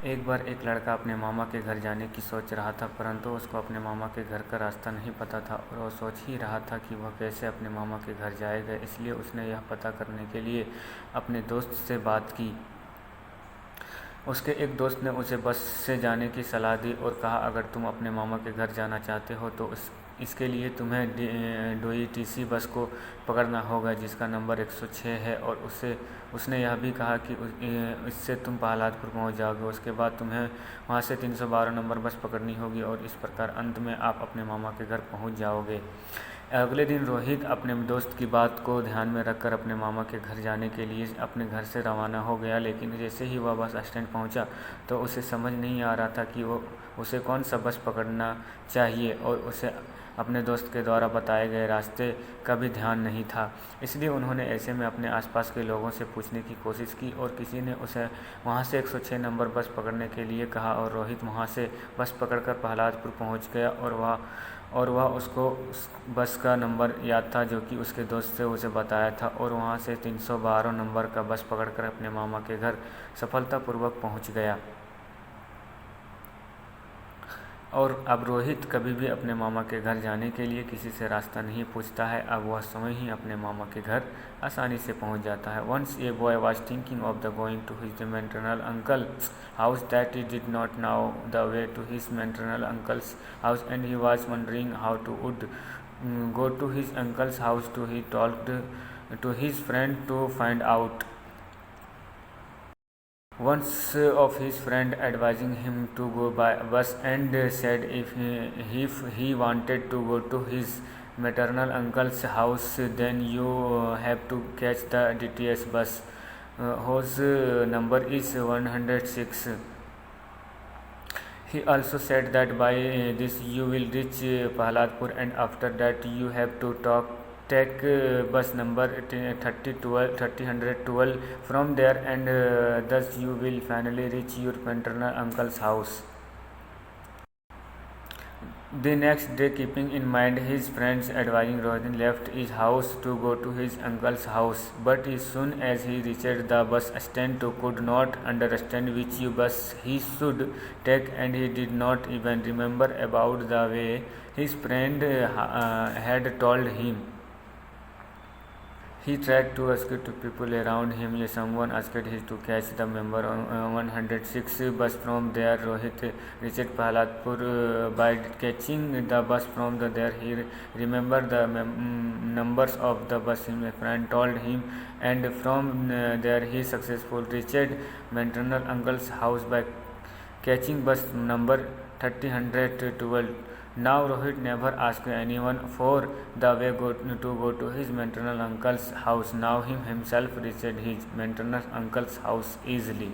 एक बार एक लड़का अपने मामा के घर जाने की सोच रहा था, परंतु उसको अपने मामा के घर का रास्ता नहीं पता था और वह सोच ही रहा था कि वह कैसे अपने मामा के घर जाएगा। इसलिए उसने यह पता करने के लिए अपने दोस्त से बात की। उसके एक दोस्त ने उसे बस से जाने की सलाह दी और कहा, अगर तुम अपने मामा के घर जाना चाहते हो तो इसके लिए तुम्हें डोईटीसी बस को पकड़ना होगा, जिसका नंबर 106 है। और उसने यह भी कहा कि इससे तुम पहलादपुर पहुंच जाओगे। उसके बाद तुम्हें वहां से 312 नंबर बस पकड़नी होगी और इस प्रकार अंत में आप अपने मामा के घर पहुंच जाओगे। अगले दिन रोहित अपने दोस्त की बात को ध्यान में रखकर अपने मामा के घर जाने के लिए अपने घर से रवाना हो गया। लेकिन जैसे ही वह बस स्टैंड पहुंचा तो उसे समझ नहीं आ रहा था कि उसे कौन सा बस पकड़ना चाहिए और उसे अपने दोस्त के द्वारा बताए गए रास्ते का भी ध्यान नहीं था। इसलिए उन्होंने ऐसे में अपने आसपास के लोगों से पूछने की कोशिश की और किसी ने उसे वहां से 106 नंबर बस पकड़ने के लिए कहा और रोहित वहां से बस पकड़कर प्रहलादपुर पहुंच गया। और वह उसको उस बस का नंबर याद था जो कि उसके दोस्त से उसे बताया था और वहां से 312 नंबर का बस पकड़कर अपने मामा के घर सफलतापूर्वक पहुंच गया। और अब रोहित कभी भी अपने मामा के घर जाने के लिए किसी से रास्ता नहीं पूछता है। अब वह स्वयं ही अपने मामा के घर आसानी से पहुंच जाता है। Once a boy was thinking of the going to his maternal uncle's house that he did not know the way to his maternal uncle's house and he was wondering how to would go to his uncle's house to he talked to his friend to find out. Once of his friend advising him to go by bus and said if he wanted to go to his maternal uncle's house then you have to catch the DTS bus whose number is 106. He also said that by this you will reach Pahladpur and after that you have to take bus number 3012 from there and thus you will finally reach your paternal uncle's house. The next day, keeping in mind his friend's advice, Rohit left his house to go to his uncle's house. But as soon as he reached the bus stand, he could not understand which bus he should take, and he did not even remember about the way his friend had told him. He tried to ask to people around him. Someone asked him to catch the number 106 bus from there. Rohit reached Pahladpur by catching the bus from there. He remembered the numbers of the bus his friend told him, and from there he successfully reached maternal uncle's house by catching bus number 3012. Now Rohit never asked anyone for the way to go to his maternal uncle's house. Now he himself reached his maternal uncle's house easily.